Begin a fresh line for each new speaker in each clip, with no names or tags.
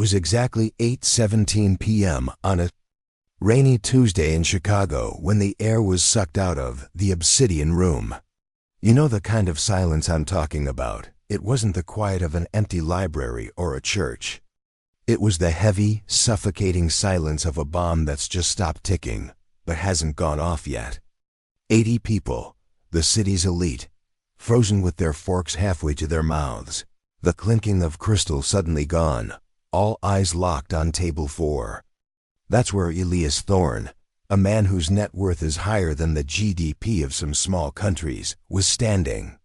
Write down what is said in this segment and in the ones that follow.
was exactly 8:17 p.m. on a rainy Tuesday in Chicago when the air was sucked out of the Obsidian Room. You know the kind of silence I'm talking about. It wasn't the quiet of an empty library or a church. It was the heavy, suffocating silence of a bomb that's just stopped ticking, but hasn't gone off yet. 80 people, the city's elite, frozen with their forks halfway to their mouths, the clinking of crystal suddenly gone, all eyes locked on table 4. That's where Elias Thorne, a man whose net worth is higher than the GDP of some small countries, was standing.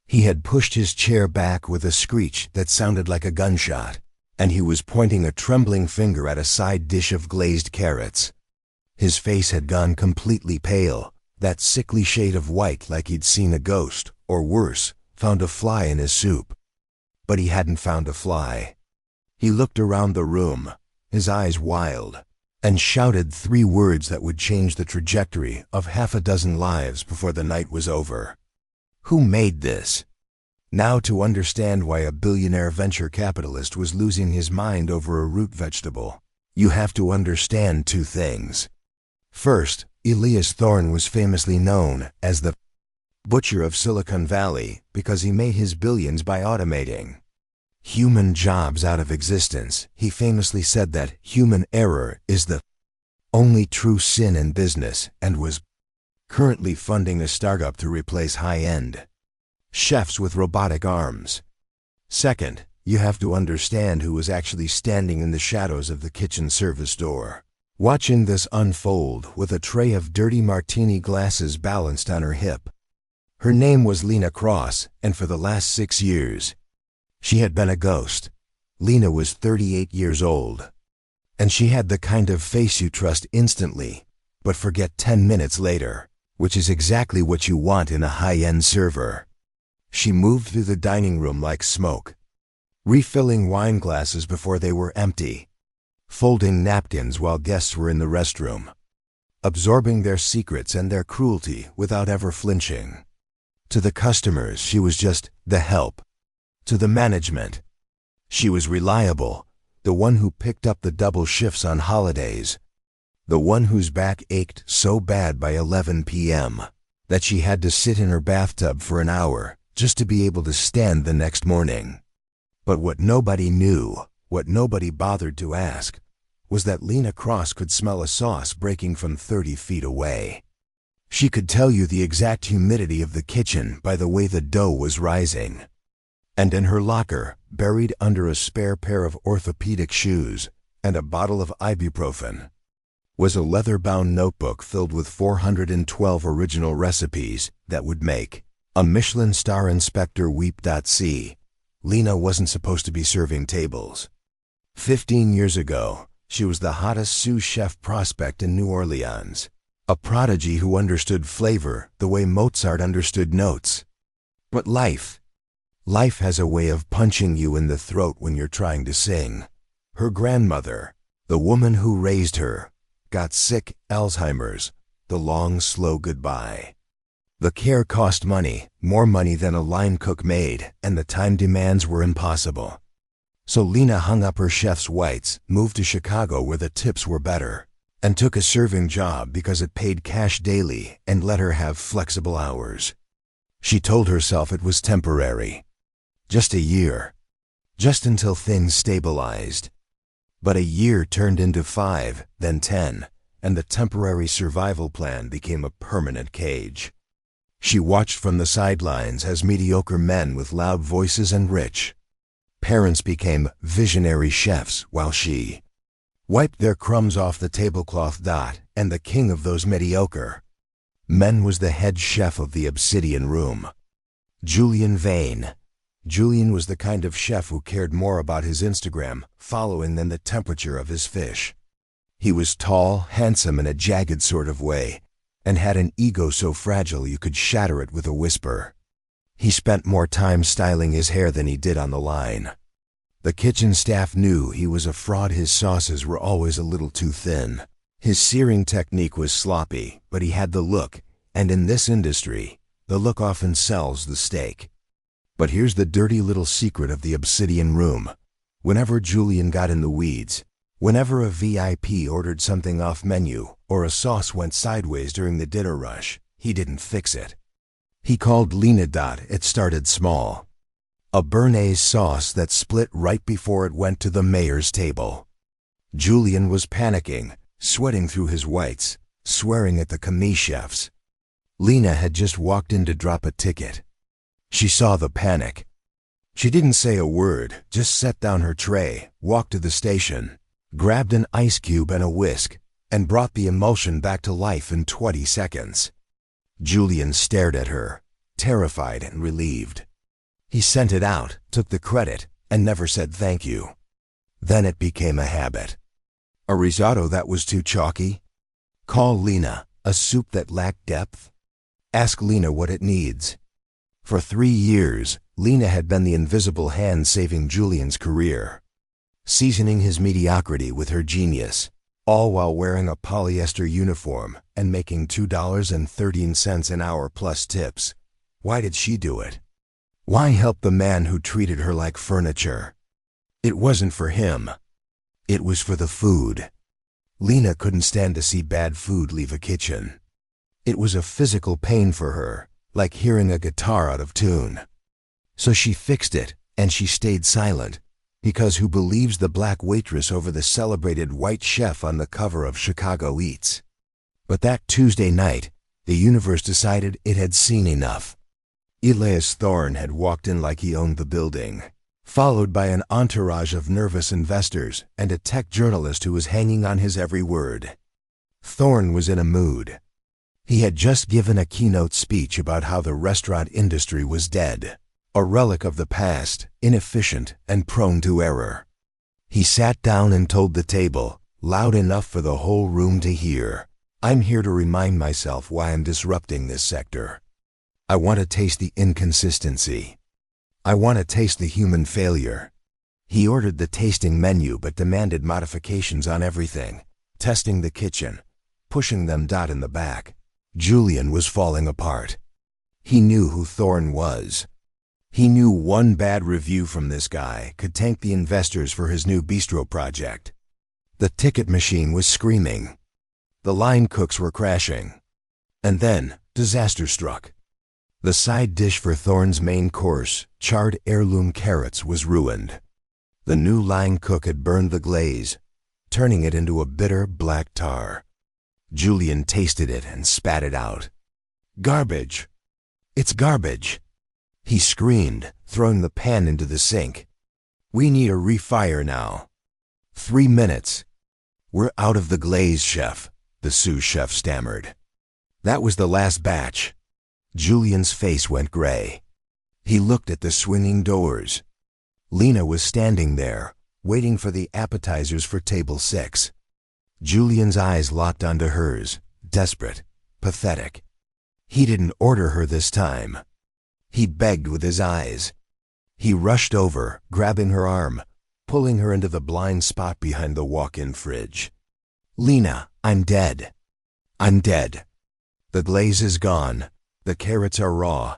He had pushed his chair back with a screech that sounded like a gunshot, and he was pointing a trembling finger at a side dish of glazed carrots. His face had gone completely pale, that sickly shade of white like he'd seen a ghost, or worse, found a fly in his soup. But he hadn't found a fly. He looked around the room, his eyes wild, and shouted 3 words that would change the trajectory of half a dozen lives before the night was over. Who made this? Now to understand why a billionaire venture capitalist was losing his mind over a root vegetable, you have to understand 2 things. First, Elias Thorne was famously known as the butcher of Silicon Valley because he made his billions by automating human jobs out of existence. He famously said that human error is the only true sin in business and was currently funding a startup to replace high-end chefs with robotic arms. Second, you have to understand who was actually standing in the shadows of the kitchen service door, watching this unfold with a tray of dirty martini glasses balanced on her hip. Her name was Lena Cross, and for the last 6 years, she had been a ghost. Lena was 38 years old, and she had the kind of face you trust instantly, but forget 10 minutes later, which is exactly what you want in a high-end server. She moved through the dining room like smoke, refilling wine glasses before they were empty, folding napkins while guests were in the restroom, absorbing their secrets and their cruelty without ever flinching. To the customers, she was just the help. To the management, she was reliable, the one who picked up the double shifts on holidays, the one whose back ached so bad by 11 p.m. that she had to sit in her bathtub for an hour just to be able to stand the next morning. But what nobody knew, what nobody bothered to ask, was that Lena Cross could smell a sauce breaking from 30 feet away. She could tell you the exact humidity of the kitchen by the way the dough was rising. And in her locker, buried under a spare pair of orthopedic shoes and a bottle of ibuprofen, was a leather-bound notebook filled with 412 original recipes that would make a Michelin star inspector weep. See, Lena wasn't supposed to be serving tables. 15 years ago, she was the hottest sous chef prospect in New Orleans, a prodigy who understood flavor the way Mozart understood notes. But life has a way of punching you in the throat when you're trying to sing. Her grandmother, the woman who raised her, got sick, Alzheimer's, the long, slow goodbye. The care cost money, more money than a line cook made, and the time demands were impossible. So Lena hung up her chef's whites, moved to Chicago where the tips were better, and took a serving job because it paid cash daily and let her have flexible hours. She told herself it was temporary. Just a year. Just until things stabilized. But a year turned into 5, then 10, and the temporary survival plan became a permanent cage. She watched from the sidelines as mediocre men with loud voices and rich parents became visionary chefs while she wiped their crumbs off the tablecloth. And the king of those mediocre men was the head chef of the Obsidian Room, Julian Vane. Julian was the kind of chef who cared more about his Instagram following than the temperature of his fish. He was tall, handsome in a jagged sort of way, and had an ego so fragile you could shatter it with a whisper. He spent more time styling his hair than he did on the line. The kitchen staff knew he was a fraud. His sauces were always a little too thin. His searing technique was sloppy, but he had the look, and in this industry, the look often sells the steak. But here's the dirty little secret of the Obsidian Room. Whenever Julian got in the weeds, whenever a VIP ordered something off menu or a sauce went sideways during the dinner rush, he didn't fix it. He called Lena. It started small. A béarnaise sauce that split right before it went to the mayor's table. Julian was panicking, sweating through his whites, swearing at the commis chefs. Lena had just walked in to drop a ticket. She saw the panic. She didn't say a word, just set down her tray, walked to the station, grabbed an ice cube and a whisk, and brought the emulsion back to life in 20 seconds. Julian stared at her, terrified and relieved. He sent it out, took the credit, and never said thank you. Then it became a habit. A risotto that was too chalky? Call Lena. A soup that lacked depth? Ask Lena what it needs. For 3 years, Lena had been the invisible hand saving Julian's career, seasoning his mediocrity with her genius, all while wearing a polyester uniform and making $2.13 an hour plus tips. Why did she do it? Why help the man who treated her like furniture? It wasn't for him. It was for the food. Lena couldn't stand to see bad food leave a kitchen. It was a physical pain for her, like hearing a guitar out of tune. So she fixed it, and she stayed silent, because who believes the black waitress over the celebrated white chef on the cover of Chicago Eats? But that Tuesday night, the universe decided it had seen enough. Elias Thorne had walked in like he owned the building, followed by an entourage of nervous investors and a tech journalist who was hanging on his every word. Thorne was in a mood. He had just given a keynote speech about how the restaurant industry was dead, a relic of the past, inefficient and prone to error. He sat down and told the table, loud enough for the whole room to hear, "I'm here to remind myself why I'm disrupting this sector. I want to taste the inconsistency. I want to taste the human failure." He ordered the tasting menu but demanded modifications on everything, testing the kitchen, pushing them in the back. Julian was falling apart. He knew who Thorne was. He knew one bad review from this guy could tank the investors for his new bistro project. The ticket machine was screaming. The line cooks were crashing. And then, disaster struck. The side dish for Thorne's main course, charred heirloom carrots, was ruined. The new line cook had burned the glaze, turning it into a bitter black tar. Julian tasted it and spat it out. "Garbage! It's garbage!" He screamed, throwing the pan into the sink. "We need a refire now." 3 minutes. "We're out of the glaze, chef," the sous chef stammered. That was the last batch. Julian's face went gray. He looked at the swinging doors. Lena was standing there, waiting for the appetizers for table 6. Julian's eyes locked onto hers, desperate, pathetic. He didn't order her this time. He begged with his eyes. He rushed over, grabbing her arm, pulling her into the blind spot behind the walk-in fridge. "Lena, I'm dead. I'm dead. The glaze is gone. The carrots are raw,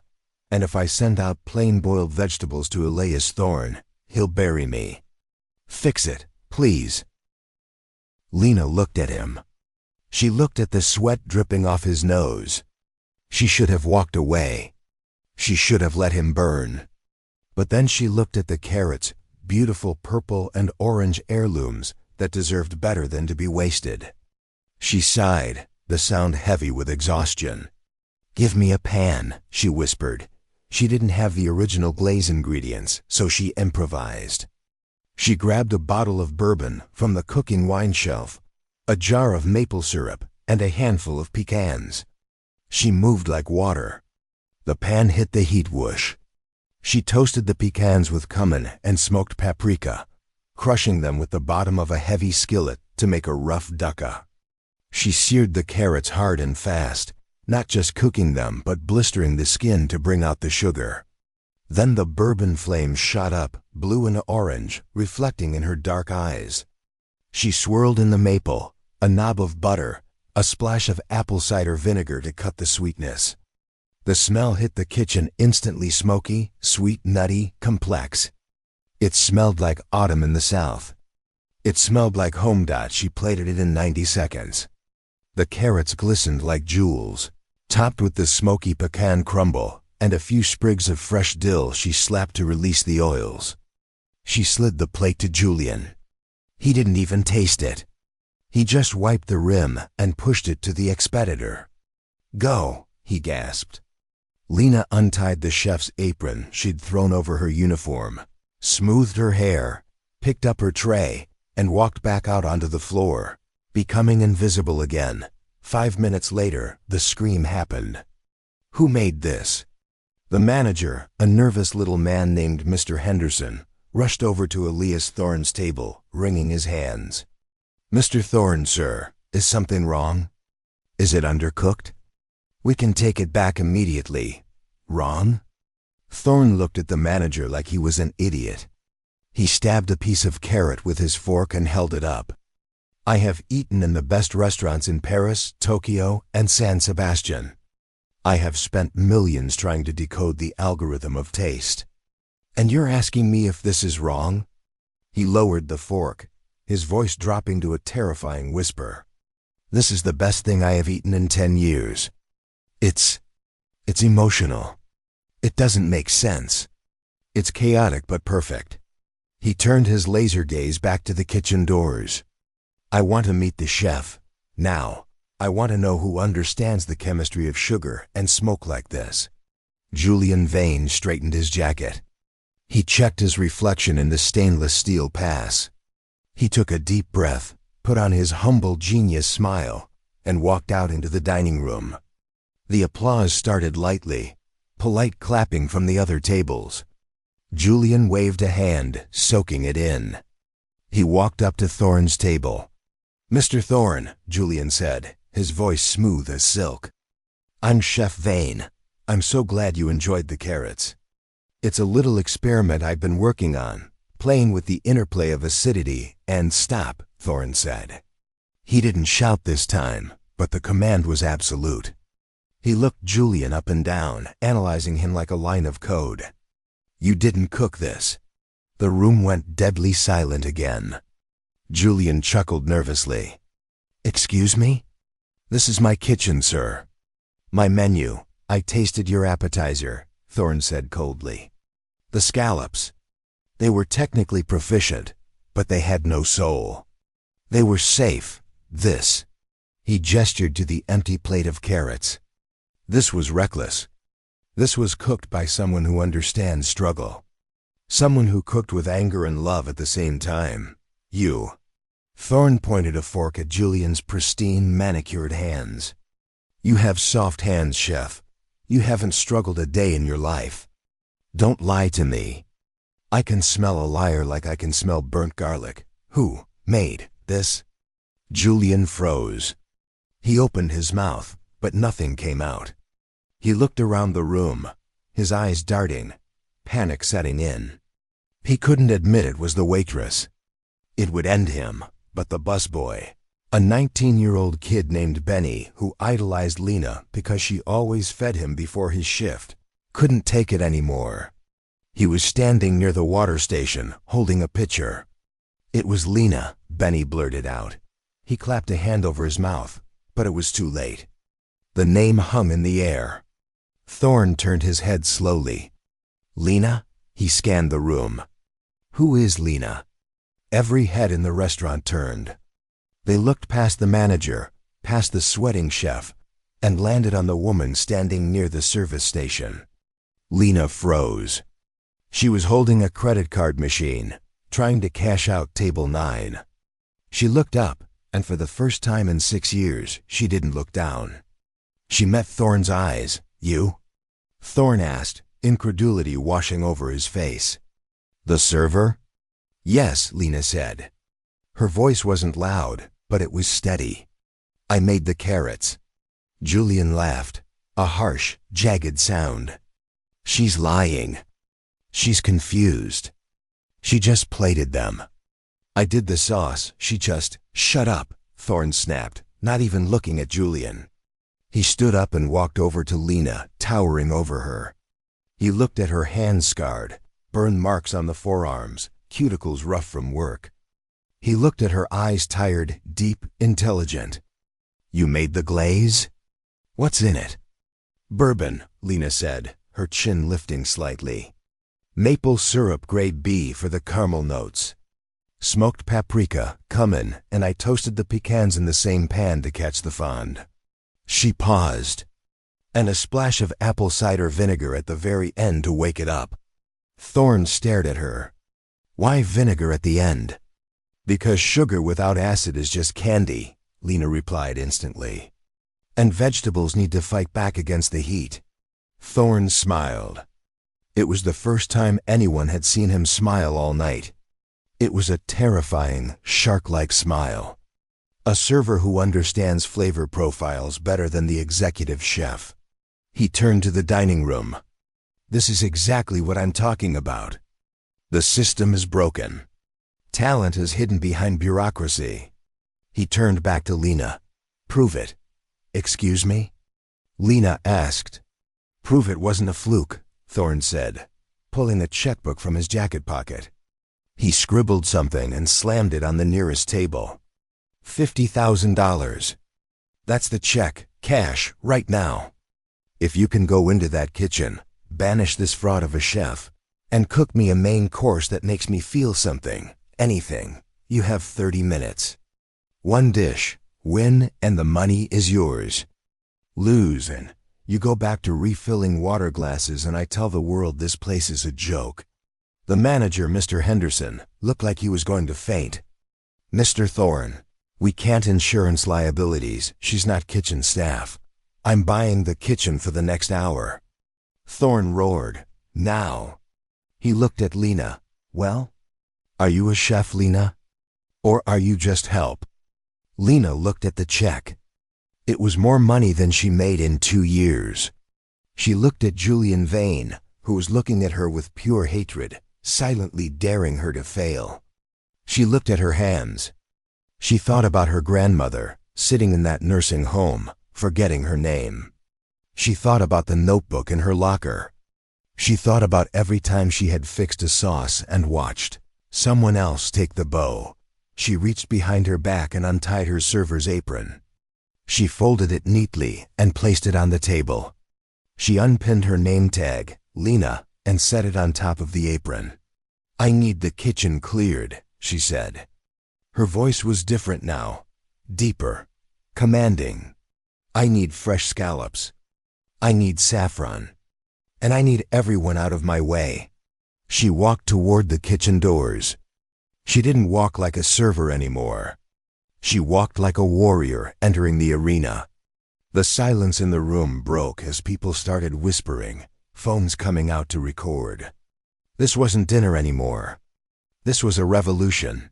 and if I send out plain boiled vegetables to Elias Thorne, he'll bury me. Fix it, please." Lena looked at him. She looked at the sweat dripping off his nose. She should have walked away. She should have let him burn. But then she looked at the carrots, beautiful purple and orange heirlooms that deserved better than to be wasted. She sighed, the sound heavy with exhaustion. "Give me a pan," she whispered. She didn't have the original glaze ingredients, so she improvised. She grabbed a bottle of bourbon from the cooking wine shelf, a jar of maple syrup, and a handful of pecans. She moved like water. The pan hit the heat whoosh. She toasted the pecans with cumin and smoked paprika, crushing them with the bottom of a heavy skillet to make a rough dukkha. She seared the carrots hard and fast, not just cooking them but blistering the skin to bring out the sugar. Then the bourbon flame shot up, blue and orange, reflecting in her dark eyes. She swirled in the maple, a knob of butter, a splash of apple cider vinegar to cut the sweetness. The smell hit the kitchen instantly, smoky, sweet, nutty, complex. It smelled like autumn in the South. It smelled like home. She plated it in 90 seconds. The carrots glistened like jewels, topped with the smoky pecan crumble and a few sprigs of fresh dill she slapped to release the oils. She slid the plate to Julian. He didn't even taste it. He just wiped the rim and pushed it to the expeditor. "Go," he gasped. Lena untied the chef's apron she'd thrown over her uniform, smoothed her hair, picked up her tray, and walked back out onto the floor, becoming invisible again. 5 minutes later, the scream happened. Who made this? The manager, a nervous little man named Mr. Henderson, rushed over to Elias Thorne's table, wringing his hands. "Mr. Thorne, sir, is something wrong? Is it undercooked? We can take it back immediately." "Wrong?" Thorne looked at the manager like he was an idiot. He stabbed a piece of carrot with his fork and held it up. "I have eaten in the best restaurants in Paris, Tokyo, and San Sebastian. I have spent millions trying to decode the algorithm of taste. And you're asking me if this is wrong?" He lowered the fork, his voice dropping to a terrifying whisper. "This is the best thing I have eaten in 10 years. It's emotional. It doesn't make sense. It's chaotic but perfect." He turned his laser gaze back to the kitchen doors. "I want to meet the chef. Now. I want to know who understands the chemistry of sugar and smoke like this." Julian Vane straightened his jacket. He checked his reflection in the stainless steel pass. He took a deep breath, put on his humble genius smile, and walked out into the dining room. The applause started lightly, polite clapping from the other tables. Julian waved a hand, soaking it in. He walked up to Thorne's table. "Mr. Thorne," Julian said, his voice smooth as silk. "I'm Chef Vane. I'm so glad you enjoyed the carrots. It's a little experiment I've been working on, playing with the interplay of acidity and stop," Thorne said. He didn't shout this time, but the command was absolute. He looked Julian up and down, analyzing him like a line of code. "You didn't cook this." The room went deadly silent again. Julian chuckled nervously. "Excuse me? This is my kitchen, sir. My menu. I tasted your appetizer," Thorne said coldly. "The scallops. They were technically proficient, but they had no soul. They were safe. This." He gestured to the empty plate of carrots. "This was reckless. This was cooked by someone who understands struggle. Someone who cooked with anger and love at the same time. You." Thorne pointed a fork at Julian's pristine, manicured hands. "You have soft hands, chef. You haven't struggled a day in your life. Don't lie to me. I can smell a liar like I can smell burnt garlic. Who made this?" Julian froze. He opened his mouth, but nothing came out. He looked around the room, his eyes darting, panic setting in. He couldn't admit it was the waitress. It would end him, but the busboy, a 19-year-old kid named Benny who idolized Lena because she always fed him before his shift, couldn't take it anymore. He was standing near the water station, holding a pitcher. "It was Lena," Benny blurted out. He clapped a hand over his mouth, but it was too late. The name hung in the air. Thorne turned his head slowly. "Lena?" He scanned the room. "Who is Lena?" Every head in the restaurant turned. They looked past the manager, past the sweating chef, and landed on the woman standing near the service station. Lena froze. She was holding a credit card machine, trying to cash out table 9. She looked up, and for the first time in 6 years, she didn't look down. She met Thorne's eyes. "You?" Thorne asked, incredulity washing over his face. "The server?" "Yes," Lena said. Her voice wasn't loud, but it was steady. "I made the carrots." Julian laughed, a harsh, jagged sound. "She's lying. She's confused. She just plated them. I did the sauce, she just—" "Shut up," Thorne snapped, not even looking at Julian. He stood up and walked over to Lena, towering over her. He looked at her hands scarred, burn marks on the forearms, cuticles rough from work. He looked at her eyes, tired, deep, intelligent. "You made the glaze? What's in it?" "Bourbon," Lena said, her chin lifting slightly. "Maple syrup grade B for the caramel notes. Smoked paprika, cumin, and I toasted the pecans in the same pan to catch the fond." She paused. "And a splash of apple cider vinegar at the very end to wake it up." Thorne stared at her. "Why vinegar at the end?" "Because sugar without acid is just candy," Lena replied instantly. "And vegetables need to fight back against the heat." Thorne smiled. It was the first time anyone had seen him smile all night. It was a terrifying, shark-like smile. A server who understands flavor profiles better than the executive chef. He turned to the dining room. "This is exactly what I'm talking about. The system is broken. Talent is hidden behind bureaucracy." He turned back to Lena. "Prove it." "Excuse me?" Lena asked. "Prove it wasn't a fluke," Thorne said, pulling a checkbook from his jacket pocket. He scribbled something and slammed it on the nearest table. $50,000. That's the check, cash, right now. If you can go into that kitchen, banish this fraud of a chef, and cook me a main course that makes me feel something, anything, you have 30 minutes. One dish, win, and the money is yours. Lose, and you go back to refilling water glasses, and I tell the world this place is a joke." The manager, Mr. Henderson, looked like he was going to faint. "Mr. Thorne, we can't insurance liabilities. She's not kitchen staff. I'm buying the kitchen for the next hour." Thorne roared, "Now." He looked at Lena. "Well, are you a chef, Lena? Or are you just help?" Lena looked at the check. It was more money than she made in 2 years. She looked at Julian Vane, who was looking at her with pure hatred, silently daring her to fail. She looked at her hands. She thought about her grandmother, sitting in that nursing home, forgetting her name. She thought about the notebook in her locker. She thought about every time she had fixed a sauce and watched someone else take the bow. She reached behind her back and untied her server's apron. She folded it neatly and placed it on the table. She unpinned her name tag, Lena, and set it on top of the apron. "I need the kitchen cleared," she said. Her voice was different now, deeper, commanding. "I need fresh scallops. I need saffron. And I need everyone out of my way." She walked toward the kitchen doors. She didn't walk like a server anymore. She walked like a warrior entering the arena. The silence in the room broke as people started whispering, phones coming out to record. This wasn't dinner anymore. This was a revolution.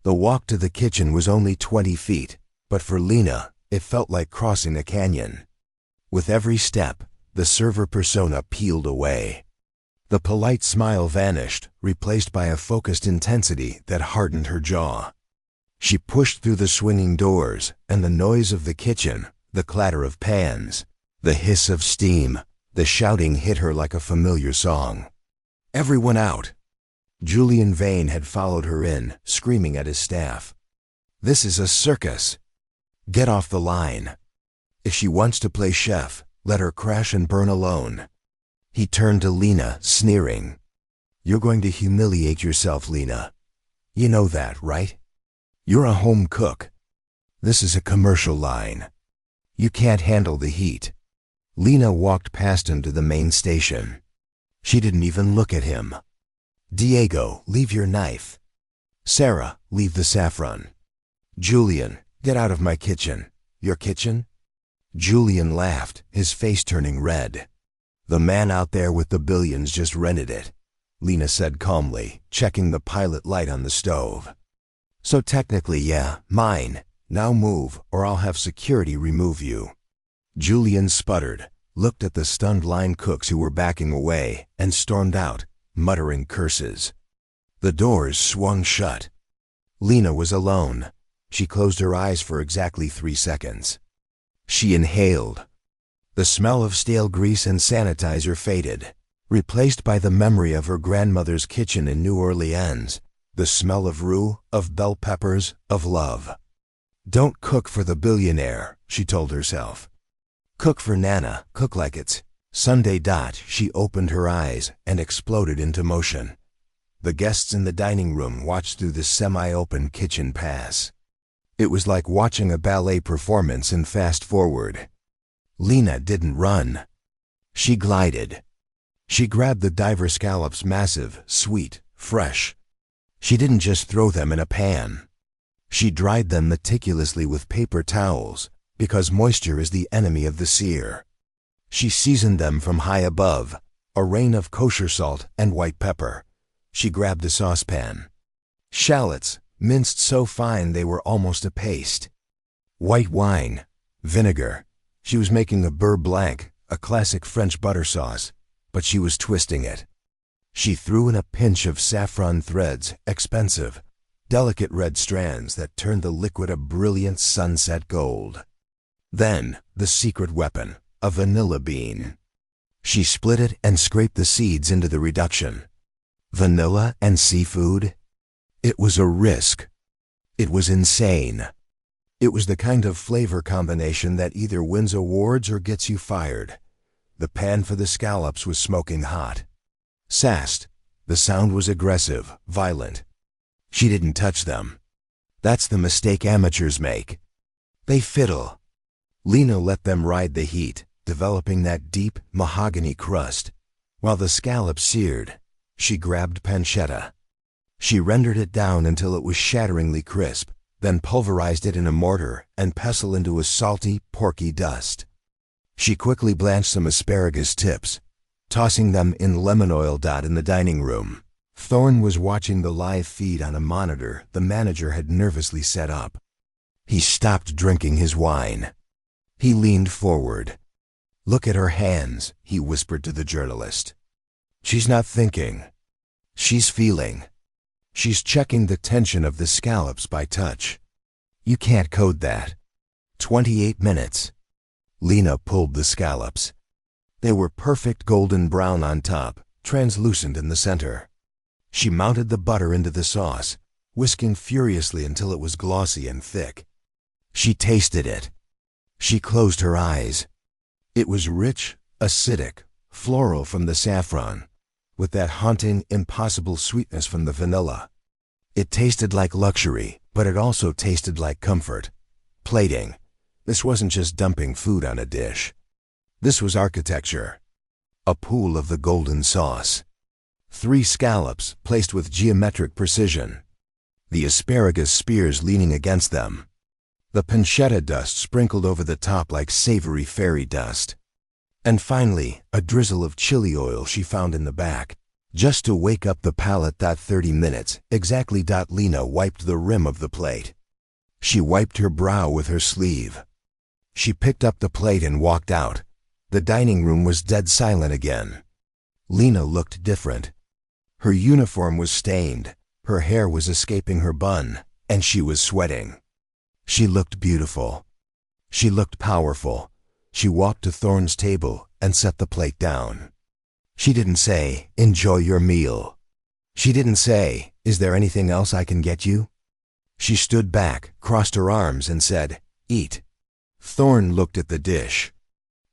The walk to the kitchen was only 20 feet, but for Lena, it felt like crossing a canyon. With every step, the server persona peeled away. The polite smile vanished, replaced by a focused intensity that hardened her jaw. She pushed through the swinging doors, and the noise of the kitchen, the clatter of pans, the hiss of steam, the shouting hit her like a familiar song. "Everyone out!" Julian Vane had followed her in, screaming at his staff. "This is a circus. Get off the line. If she wants to play chef, let her crash and burn alone." He turned to Lena, sneering. "You're going to humiliate yourself, Lena. You know that, right? You're a home cook. This is a commercial line. You can't handle the heat." Lena walked past him to the main station. She didn't even look at him. "Diego, leave your knife. Sarah, leave the saffron. Julian, get out of my kitchen." "Your kitchen?" Julian laughed, his face turning red. "The man out there with the billions just rented it," Lena said calmly, checking the pilot light on the stove. "So technically, yeah, mine. Now move, or I'll have security remove you." Julian sputtered, looked at the stunned line cooks who were backing away, and stormed out, muttering curses. The doors swung shut. Lena was alone. She closed her eyes for exactly 3 seconds. She inhaled. The smell of stale grease and sanitizer faded. replaced by the memory of her grandmother's kitchen in New Orleans, the smell of roux, of bell peppers, of love. Don't cook for the billionaire, she told herself. Cook for Nana, cook like it's Sunday. She opened her eyes and exploded into motion. The guests in the dining room watched through the semi-open kitchen pass. It was like watching a ballet performance in fast forward. Lena didn't run. She glided. She grabbed the diver scallops, massive, sweet, fresh. She didn't just throw them in a pan. She dried them meticulously with paper towels, because moisture is the enemy of the sear. She seasoned them from high above, a rain of kosher salt and white pepper. She grabbed a saucepan. Shallots, minced so fine they were almost a paste. White wine, vinegar. She was making a beurre blanc, a classic French butter sauce, but she was twisting it. She threw in a pinch of saffron threads, expensive, delicate red strands that turned the liquid a brilliant sunset gold. Then, the secret weapon, a vanilla bean. She split it and scraped the seeds into the reduction. Vanilla and seafood? It was a risk. It was insane. It was the kind of flavor combination that either wins awards or gets you fired. The pan for the scallops was smoking hot. Sassed. The sound was aggressive, violent. She didn't touch them. That's the mistake amateurs make. They fiddle. Lena let them ride the heat, developing that deep, mahogany crust. While the scallop seared, she grabbed pancetta. She rendered it down until it was shatteringly crisp, then pulverized it in a mortar and pestle into a salty, porky dust. She quickly blanched some asparagus tips, tossing them in lemon oil. In the dining room, Thorne was watching the live feed on a monitor the manager had nervously set up. He stopped drinking his wine. He leaned forward. "Look at her hands," he whispered to the journalist. "She's not thinking. She's feeling. She's checking the tension of the scallops by touch. You can't code that." 28 minutes. Lena pulled the scallops. They were perfect golden brown on top, translucent in the center. She mounted the butter into the sauce, whisking furiously until it was glossy and thick. She tasted it. She closed her eyes. It was rich, acidic, floral from the saffron, with that haunting, impossible sweetness from the vanilla. It tasted like luxury, but it also tasted like comfort. Plating. This wasn't just dumping food on a dish. This was architecture. A pool of the golden sauce. 3 scallops placed with geometric precision. The asparagus spears leaning against them. The pancetta dust sprinkled over the top like savory fairy dust. And finally, a drizzle of chili oil she found in the back, just to wake up the palate. 30 minutes, exactly. Lena wiped the rim of the plate. She wiped her brow with her sleeve. She picked up the plate and walked out. The dining room was dead silent again. Lena looked different. Her uniform was stained, her hair was escaping her bun, and she was sweating. She looked beautiful. She looked powerful. She walked to Thorne's table and set the plate down. She didn't say, "Enjoy your meal." She didn't say, "Is there anything else I can get you?" She stood back, crossed her arms, and said, "Eat." Thorne looked at the dish.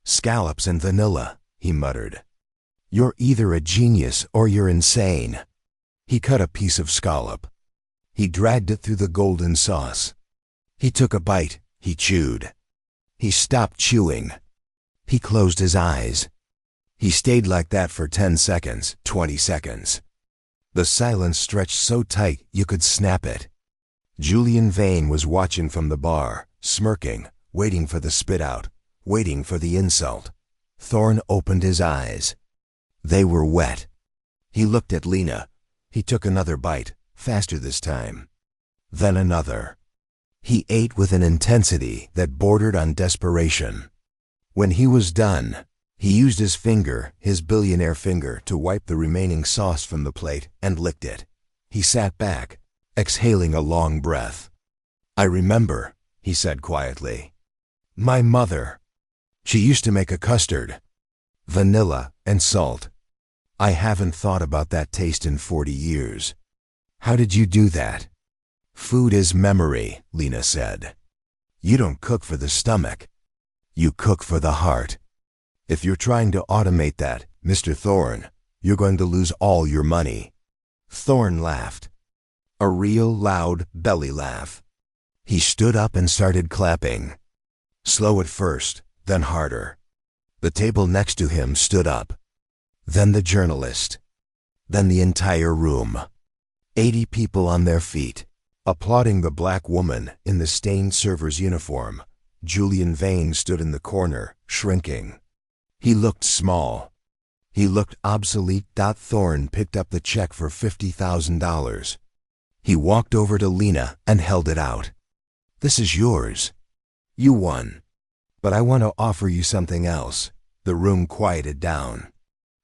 "Scallops and vanilla," he muttered. "You're either a genius or you're insane." He cut a piece of scallop. He dragged it through the golden sauce. He took a bite. He chewed. He stopped chewing. He closed his eyes. He stayed like that for 10 seconds, 20 seconds. The silence stretched so tight you could snap it. Julian Vane was watching from the bar, smirking, waiting for the spit out, waiting for the insult. Thorne opened his eyes. They were wet. He looked at Lena. He took another bite, faster this time. Then another. He ate with an intensity that bordered on desperation. When he was done, he used his finger, his billionaire finger, to wipe the remaining sauce from the plate and licked it. He sat back, exhaling a long breath. "I remember," he said quietly. "My mother. She used to make a custard. Vanilla and salt. I haven't thought about that taste in 40 years. How did you do that? Food is memory, Lena said. You don't cook for the stomach. You cook for the heart. If you're trying to automate that, Mr. Thorne, you're going to lose all your money. Thorne laughed. A real loud belly laugh. He stood up and started clapping. Slow at first, then harder. The table next to him stood up. Then the journalist. Then the entire room. 80 people on their feet, applauding the black woman in the stained server's uniform. Julian Vane stood in the corner, shrinking. He looked small. He looked obsolete. Thorne picked up the check for $50,000. He walked over to Lena and held it out. This is yours. You won. But I want to offer you something else. The room quieted down.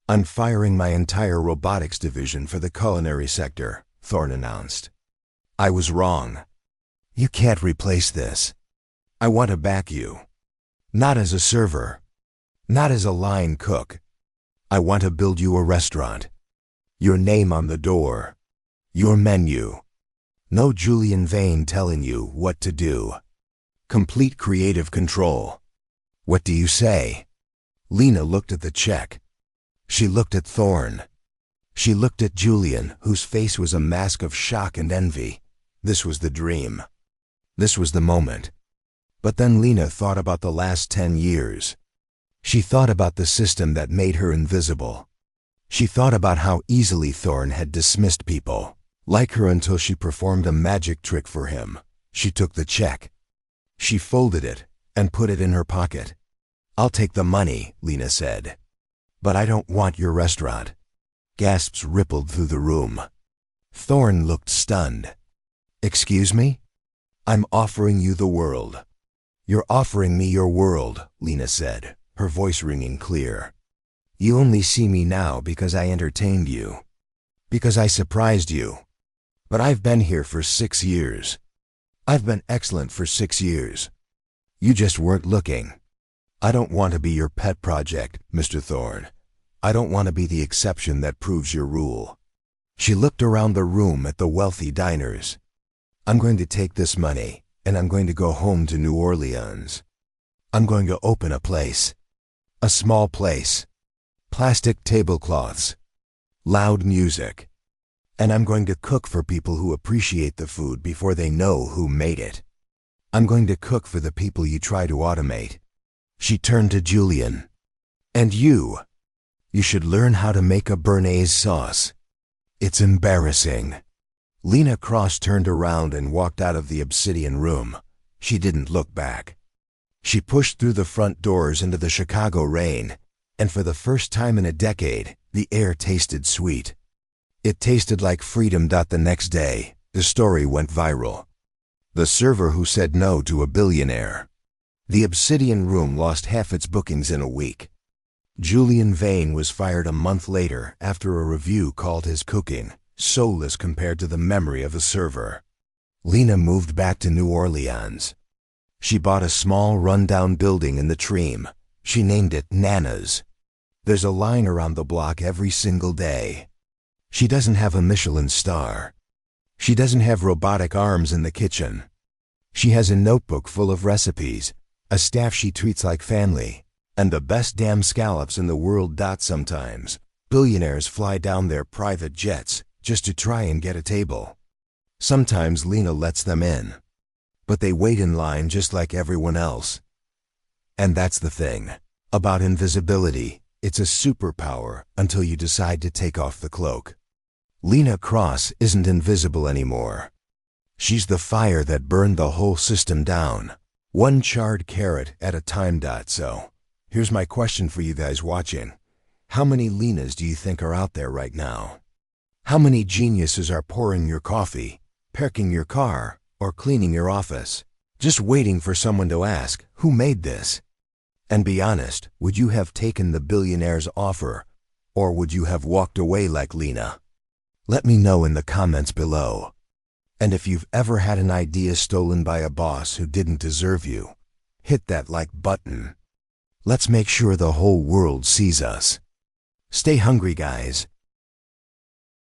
I'm firing my entire robotics division for the culinary sector, Thorne announced. I was wrong. You can't replace this. I want to back you. Not as a server. Not as a line cook. I want to build you a restaurant. Your name on the door. Your menu. No Julian Vane telling you what to do. Complete creative control. What do you say? Lena looked at the check. She looked at Thorne. She looked at Julian, whose face was a mask of shock and envy. This was the dream. This was the moment. But then Lena thought about the last 10 years. She thought about the system that made her invisible. She thought about how easily Thorne had dismissed people like her until she performed a magic trick for him. She took the check. She folded it and put it in her pocket. I'll take the money, Lena said. But I don't want your restaurant. Gasps rippled through the room. Thorne looked stunned. Excuse me? I'm offering you the world. You're offering me your world, Lena said, her voice ringing clear. You only see me now because I entertained you. Because I surprised you. But I've been here for 6 years. I've been excellent for 6 years. You just weren't looking. I don't want to be your pet project, Mr. Thorne. I don't want to be the exception that proves your rule. She looked around the room at the wealthy diners. I'm going to take this money, and I'm going to go home to New Orleans. I'm going to open a place. A small place. Plastic tablecloths. Loud music. And I'm going to cook for people who appreciate the food before they know who made it. I'm going to cook for the people you try to automate. She turned to Julian. And you should learn how to make a béarnaise sauce. It's embarrassing. Lena Cross turned around and walked out of the obsidian room. She didn't look back. She pushed through the front doors into the Chicago rain, and for the first time in a decade, the air tasted sweet. It tasted like freedom. The next day, the story went viral. The server who said no to a billionaire. The obsidian room lost half its bookings in a week. Julian Vane was fired a month later after a review called his cooking soulless compared to the memory of a server. Lena moved back to New Orleans. She bought a small run-down building in the Treem. She named it Nana's. There's a line around the block every single day. She doesn't have a Michelin star. She doesn't have robotic arms in the kitchen. She has a notebook full of recipes, a staff she treats like family, and the best damn scallops in the world. Sometimes, billionaires fly down their private jets just to try and get a table. Sometimes Lena lets them in. But they wait in line just like everyone else. And that's the thing about invisibility. It's a superpower until you decide to take off the cloak. Lena Cross isn't invisible anymore. She's the fire that burned the whole system down, one charred carrot at a time. So, here's my question for you guys watching. How many Lenas do you think are out there right now? How many geniuses are pouring your coffee, parking your car, or cleaning your office, just waiting for someone to ask, who made this? And be honest, would you have taken the billionaire's offer, or would you have walked away like Lena? Let me know in the comments below. And if you've ever had an idea stolen by a boss who didn't deserve you, hit that like button. Let's make sure the whole world sees us. Stay hungry, guys.